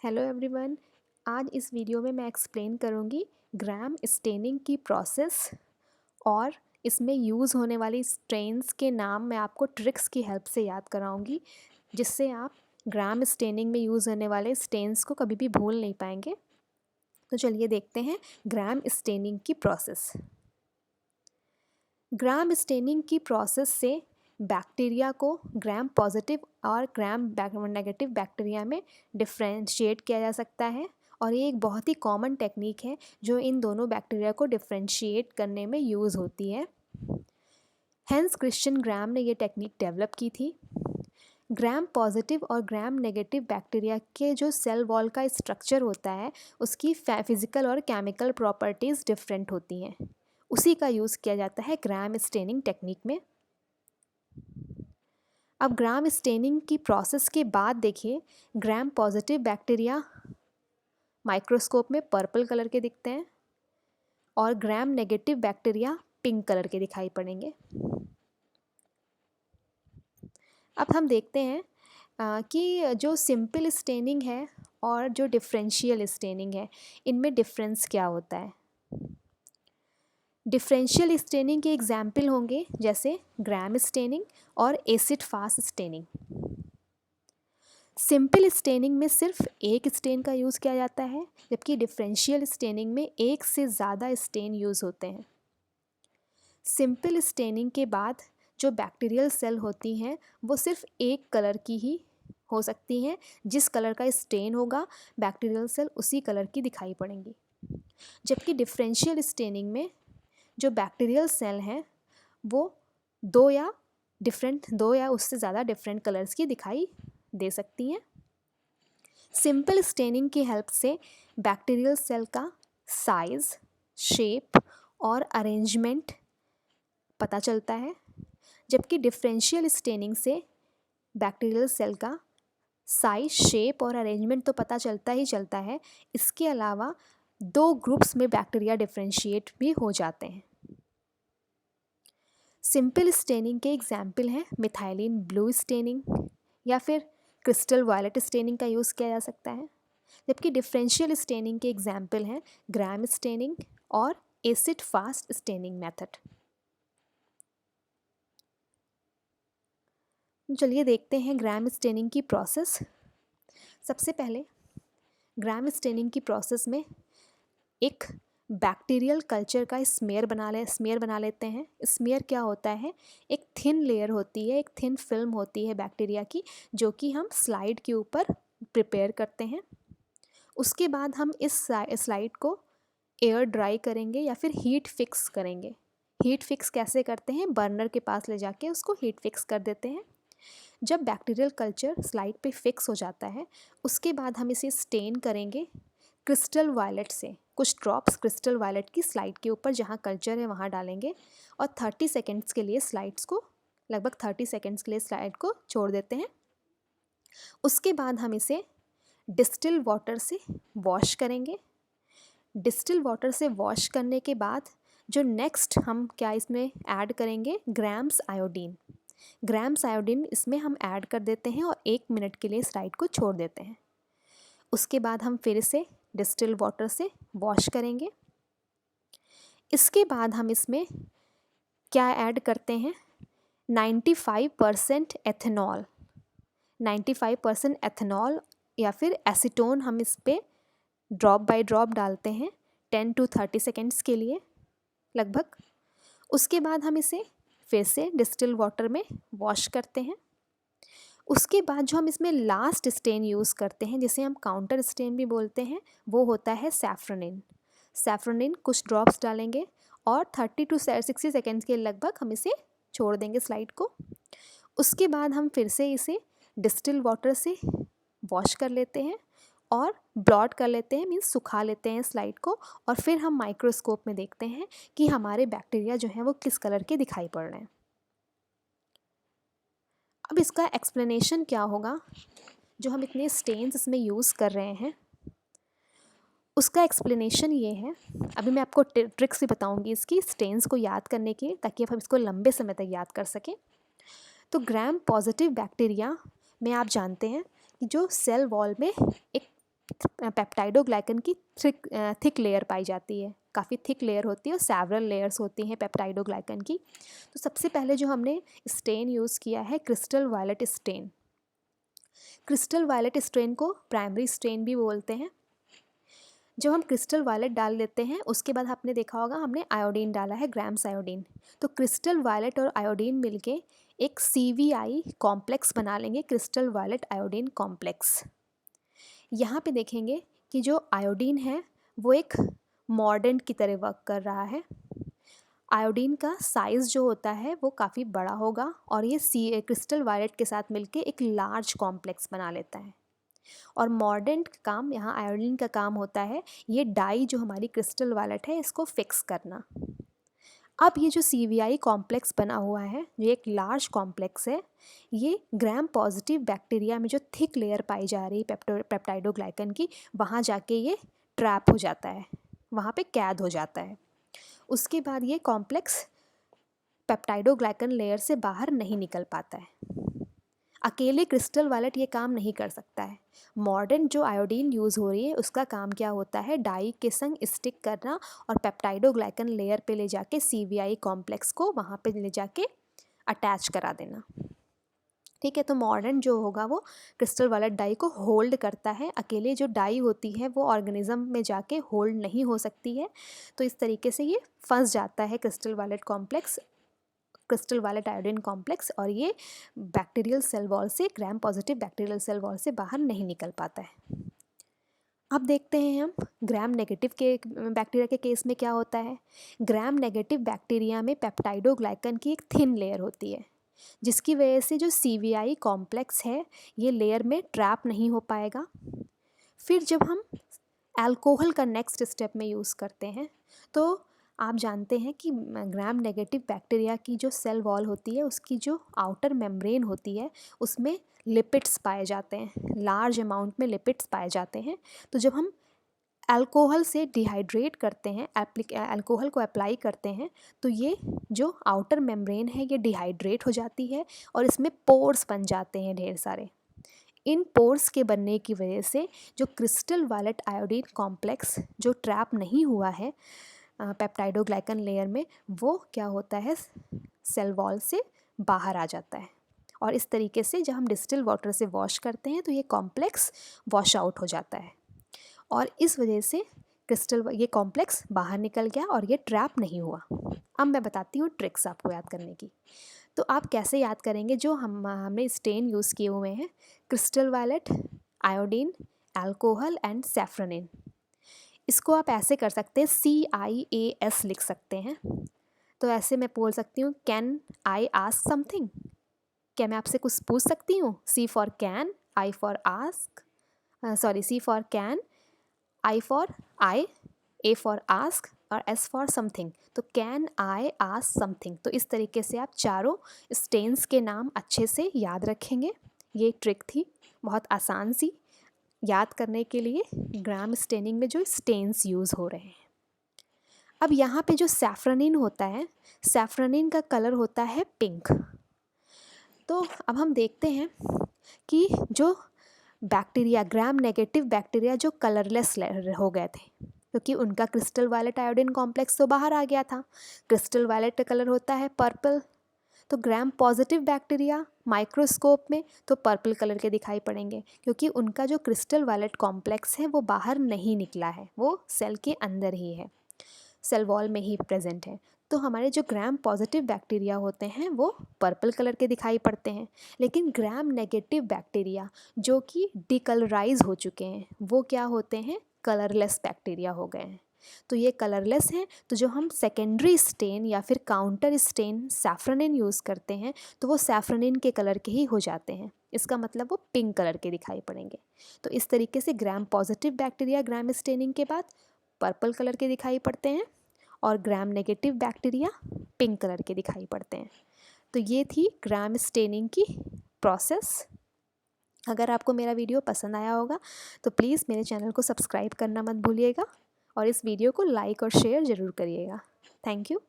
Hello everyone. आज इस video में मैं एक्सप्लेन करूँगी ग्राम स्टेनिंग की प्रोसेस और इसमें यूज़ होने वाली स्टेन्स के नाम मैं आपको ट्रिक्स की हेल्प से याद कराऊँगी, जिससे आप ग्राम स्टेनिंग में यूज़ होने वाले स्टेन्स को कभी भी भूल नहीं पाएंगे। तो चलिए देखते हैं ग्राम स्टेनिंग की प्रोसेस। ग्राम स्टेनिंग की प्रोसेस से बैक्टीरिया को ग्राम पॉजिटिव और ग्राम नेगेटिव बैक्टीरिया में डिफ्रेंशिएट किया जा सकता है, और ये एक बहुत ही कॉमन टेक्निक है जो इन दोनों बैक्टीरिया को डिफ्रेंशिएट करने में यूज़ होती है। हेंस क्रिश्चियन ग्राम ने ये टेक्निक डेवलप की थी। ग्राम पॉजिटिव और ग्राम नेगेटिव बैक्टीरिया के जो सेल वॉल का स्ट्रक्चर होता है उसकी फिजिकल और केमिकल प्रॉपर्टीज़ डिफरेंट होती हैं। उसी का यूज़ किया जाता है ग्राम स्टेनिंग टेक्निक में। अब ग्राम स्टेनिंग की प्रोसेस के बाद देखिए, ग्राम पॉजिटिव बैक्टीरिया माइक्रोस्कोप में पर्पल कलर के दिखते हैं और gram negative bacteria pink colour के दिखाई पड़ेंगे। अब हम देखते हैं कि जो सिंपल स्टेनिंग है और जो डिफरेंशियल स्टेनिंग है, इनमें डिफरेंस क्या होता है। डिफरेंशियल स्टेनिंग के एग्जाम्पल होंगे जैसे ग्राम स्टेनिंग और acid fast staining. Simple staining में सिर्फ एक स्टेन का यूज़ किया जाता है, जबकि डिफरेंशियल स्टेनिंग में एक से ज़्यादा स्टेन यूज़ होते हैं। सिंपल स्टेनिंग के बाद जो बैक्टीरियल सेल होती हैं वो सिर्फ एक कलर की ही हो सकती हैं। जिस कलर का स्टेन होगा बैक्टीरियल सेल उसी कलर की दिखाई पड़ेंगी। जबकि डिफरेंशियल स्टेनिंग में जो बैक्टीरियल सेल हैं वो दो या उससे ज़्यादा डिफरेंट कलर्स की दिखाई दे सकती हैं। सिंपल स्टेनिंग की हेल्प से बैक्टीरियल सेल का साइज़, शेप और अरेंजमेंट पता चलता है, जबकि डिफरेंशियल स्टेनिंग से बैक्टीरियल सेल का साइज, शेप और अरेंजमेंट तो पता चलता ही चलता है, इसके अलावा दो ग्रुप्स में बैक्टीरिया डिफरेंशिएट भी हो जाते हैं। सिंपल स्टेनिंग के एग्जाम्पल हैं मिथाइलिन ब्लू स्टेनिंग या फिर क्रिस्टल वायलेट स्टेनिंग का यूज़ किया जा सकता है, जबकि डिफरेंशियल स्टेनिंग के एग्जाम्पल हैं ग्राम स्टेनिंग और एसिड फास्ट स्टेनिंग मेथड। चलिए देखते हैं ग्राम स्टेनिंग की प्रोसेस। सबसे पहले ग्राम स्टेनिंग की प्रोसेस में एक बैक्टीरियल कल्चर का स्मेयर बना लेते हैं। स्मेयर क्या होता है? एक थिन लेयर होती है, एक थिन फिल्म होती है बैक्टीरिया की, जो कि हम स्लाइड के ऊपर प्रिपेयर करते हैं। उसके बाद हम इस स्लाइड को एयर ड्राई करेंगे या फिर हीट फिक्स करेंगे। हीट फिक्स कैसे करते हैं? बर्नर के पास ले जाके उसको हीट फिक्स कर देते हैं। जब बैक्टीरियल कल्चर स्लाइड पे फिक्स हो जाता है उसके बाद हम इसे स्टेन करेंगे क्रिस्टल वायलेट से। कुछ ड्रॉप्स क्रिस्टल वायलेट की स्लाइड के ऊपर जहाँ कल्चर है वहाँ डालेंगे और 30 सेकेंड्स के लिए लगभग 30 सेकेंड्स के लिए स्लाइड को छोड़ देते हैं। उसके बाद हम इसे डिस्टिल वाटर से वॉश करेंगे। डिस्टिल वाटर से वॉश करने के बाद जो नेक्स्ट हम क्या इसमें ऐड करेंगे, ग्राम्स आयोडीन इसमें हम ऐड कर देते हैं और 1 मिनट के लिए स्लाइड को छोड़ देते हैं। उसके बाद हम फिर से डिस्टिल वाटर से वॉश करेंगे। इसके बाद हम इसमें क्या ऐड करते हैं, 95% एथेनॉल। 95% एथेनॉल या फिर एसीटोन हम इस पर ड्रॉप बाय ड्रॉप डालते हैं 10 to 30 सेकेंड्स के लिए लगभग। उसके बाद हम इसे फिर से डिस्टिल वाटर में वॉश करते हैं। उसके बाद जो हम इसमें लास्ट स्टेन यूज़ करते हैं, जिसे हम काउंटर स्टेन भी बोलते हैं, वो होता है सैफ्रोनिन कुछ ड्रॉप्स डालेंगे और 30 to 60 सेकेंड्स के लगभग हम इसे छोड़ देंगे स्लाइड को। उसके बाद हम फिर से इसे डिस्टिल वाटर से वॉश कर लेते हैं और ब्लॉट कर लेते हैं, मीन्स सुखा लेते हैं स्लाइड को, और फिर हम माइक्रोस्कोप में देखते हैं कि हमारे बैक्टीरिया जो हैं वो किस कलर के दिखाई पड़ रहे हैं। अब इसका एक्सप्लेनेशन क्या होगा, जो हम इतने स्टेन्स इसमें यूज़ कर रहे हैं उसका एक्सप्लेनेशन ये है। अभी मैं आपको ट्रिक्स भी बताऊंगी इसकी स्टेन्स को याद करने की, ताकि हम इसको लंबे समय तक याद कर सकें। तो ग्राम पॉजिटिव बैक्टीरिया में आप जानते हैं कि जो सेल वॉल में एक पेप्टाइडोग्लाइकन की थिक लेयर पाई जाती है, काफ़ी थिक लेयर होती है और सेवरल लेयर्स होती हैं पेप्टाइडोग्लाइकन की। तो सबसे पहले जो हमने स्टेन यूज़ किया है crystal violet stain. Crystal violet stain को प्राइमरी स्टेन भी बोलते हैं। जब हम क्रिस्टल वायलेट डाल देते हैं उसके बाद आपने देखा होगा हमने आयोडीन डाला है, ग्राम्स आयोडीन। तो क्रिस्टल वायलेट और आयोडीन मिलके एक CVI कॉम्प्लेक्स बना लेंगे, क्रिस्टल वायलेट आयोडीन कॉम्प्लेक्स। यहाँ पे देखेंगे कि जो आयोडीन है वो एक मॉर्डेंट की तरह वर्क कर रहा है। आयोडीन का साइज़ जो होता है वो काफ़ी बड़ा होगा और ये क्रिस्टल वायलेट के साथ मिलके एक लार्ज कॉम्प्लेक्स बना लेता है। और मॉर्डेंट का काम, यहाँ आयोडीन का काम होता है ये डाई जो हमारी क्रिस्टल वायलेट है इसको फिक्स करना। अब ये जो CVI कॉम्प्लेक्स बना हुआ है, ये एक लार्ज कॉम्प्लेक्स है, ये ग्राम पॉजिटिव बैक्टीरिया में जो थिक लेयर पाई जा रही है पेप्टाइडोग्लाइकन की, वहाँ जाके ये ट्रैप हो जाता है, वहाँ पे कैद हो जाता है। उसके बाद ये कॉम्प्लेक्स पेप्टाइडोग्लाइकन लेयर से बाहर नहीं निकल पाता है। अकेले क्रिस्टल वायलेट ये काम नहीं कर सकता है। मॉडर्न जो आयोडीन यूज़ हो रही है उसका काम क्या होता है, डाई के संग स्टिक करना और पेप्टाइडोग्लाइकन लेयर पे ले जाके CVI कॉम्प्लेक्स को वहाँ पे ले जाके अटैच करा देना। ठीक है, तो मॉडर्न जो होगा वो क्रिस्टल वायलेट डाई को होल्ड करता है। अकेले जो डाई होती है वो ऑर्गेनिज्म में जाके होल्ड नहीं हो सकती है, तो इस तरीके से ये फंस जाता है crystal violet complex, crystal violet iodine complex, और ये बैक्टीरियल सेल वॉल से, gram positive bacterial cell wall से बाहर नहीं निकल पाता है। अब देखते हैं हम ग्राम नेगेटिव के बैक्टीरिया के केस में क्या होता है। ग्राम नेगेटिव बैक्टीरिया में पेप्टाइडोग्लाइकन की एक थिन लेयर होती है, जिसकी वजह से जो CVI कॉम्प्लेक्स है ये लेयर में ट्रैप नहीं हो पाएगा। फिर जब हम अल्कोहल का नेक्स्ट स्टेप में यूज़ करते हैं तो आप जानते हैं कि ग्राम नेगेटिव बैक्टीरिया की जो सेल वॉल होती है उसकी जो आउटर मेम्ब्रेन होती है उसमें लिपिड्स पाए जाते हैं, लार्ज अमाउंट में लिपिड्स पाए जाते हैं। तो जब हम अल्कोहल से डिहाइड्रेट करते हैं, अल्कोहल को अप्लाई करते हैं, तो ये जो आउटर मेम्ब्रेन है ये डिहाइड्रेट हो जाती है और इसमें पोर्स बन जाते हैं ढेर सारे। इन पोर्स के बनने की वजह से जो क्रिस्टल वायलेट आयोडीन कॉम्प्लेक्स जो ट्रैप नहीं हुआ है पेप्टाइडोग्लाइकन लेयर में, वो क्या होता है, सेल वॉल से बाहर आ जाता है। और इस तरीके से जब हम डिस्टिल वाटर से वॉश करते हैं तो ये कॉम्प्लेक्स वॉश आउट हो जाता है और इस वजह से ये कॉम्प्लेक्स बाहर निकल गया और ये ट्रैप नहीं हुआ। अब मैं बताती हूँ ट्रिक्स आपको याद करने की। तो आप कैसे याद करेंगे, जो हमने स्टेन यूज़ किए हुए हैं, crystal violet, iodine, alcohol and safranin. इसको आप ऐसे कर सकते हैं, CIAS लिख सकते हैं। तो ऐसे मैं बोल सकती हूँ, कैन आई आस्क समथिंग, क्या मैं आपसे कुछ पूछ सकती हूँ। C for can, I for ask, C for can, I for I, A for ask और S फॉर समथिंग। तो कैन आई आस्क समथिंग। तो इस तरीके से आप चारों स्टेन्स के नाम अच्छे से याद रखेंगे। ये ट्रिक थी बहुत आसान सी याद करने के लिए ग्राम स्टेनिंग में जो स्टेन्स यूज़ हो रहे हैं। अब यहाँ पे जो सैफ्रोनिन होता है, सैफ्रोनिन का कलर होता है पिंक। तो अब हम देखते हैं कि जो बैक्टीरिया, ग्राम नेगेटिव बैक्टीरिया जो कलरलेस हो गए थे क्योंकि उनका क्रिस्टल वायलेट आयोडीन कॉम्प्लेक्स तो बाहर आ गया था। क्रिस्टल वायलेट का कलर होता है पर्पल। तो ग्राम पॉजिटिव बैक्टीरिया माइक्रोस्कोप में तो पर्पल कलर के दिखाई पड़ेंगे क्योंकि उनका जो क्रिस्टल वायलेट कॉम्प्लेक्स है वो बाहर नहीं निकला है, वो सेल के अंदर ही है, सेल वॉल में ही प्रेजेंट है। तो हमारे जो ग्राम पॉजिटिव बैक्टीरिया होते हैं वो पर्पल कलर के दिखाई पड़ते हैं। लेकिन ग्राम नेगेटिव बैक्टीरिया जो कि डिकलराइज हो चुके हैं वो क्या होते हैं, कलरलेस बैक्टीरिया हो गए हैं। तो ये कलरलेस हैं, तो जो हम सेकेंडरी स्टेन या फिर काउंटर स्टेन सैफ्रोनिन यूज़ करते हैं तो वो सैफ्रोनिन के कलर के ही हो जाते हैं। इसका मतलब वो पिंक कलर के दिखाई पड़ेंगे। तो इस तरीके से gram positive bacteria gram staining के बाद पर्पल कलर के दिखाई पड़ते हैं और gram negative bacteria pink colour के दिखाई पड़ते हैं। तो ये थी ग्राम स्टेनिंग की प्रोसेस। अगर आपको मेरा वीडियो पसंद आया होगा तो प्लीज़ मेरे चैनल को सब्सक्राइब करना मत भूलिएगा और इस वीडियो को लाइक और शेयर ज़रूर करिएगा। Thank you.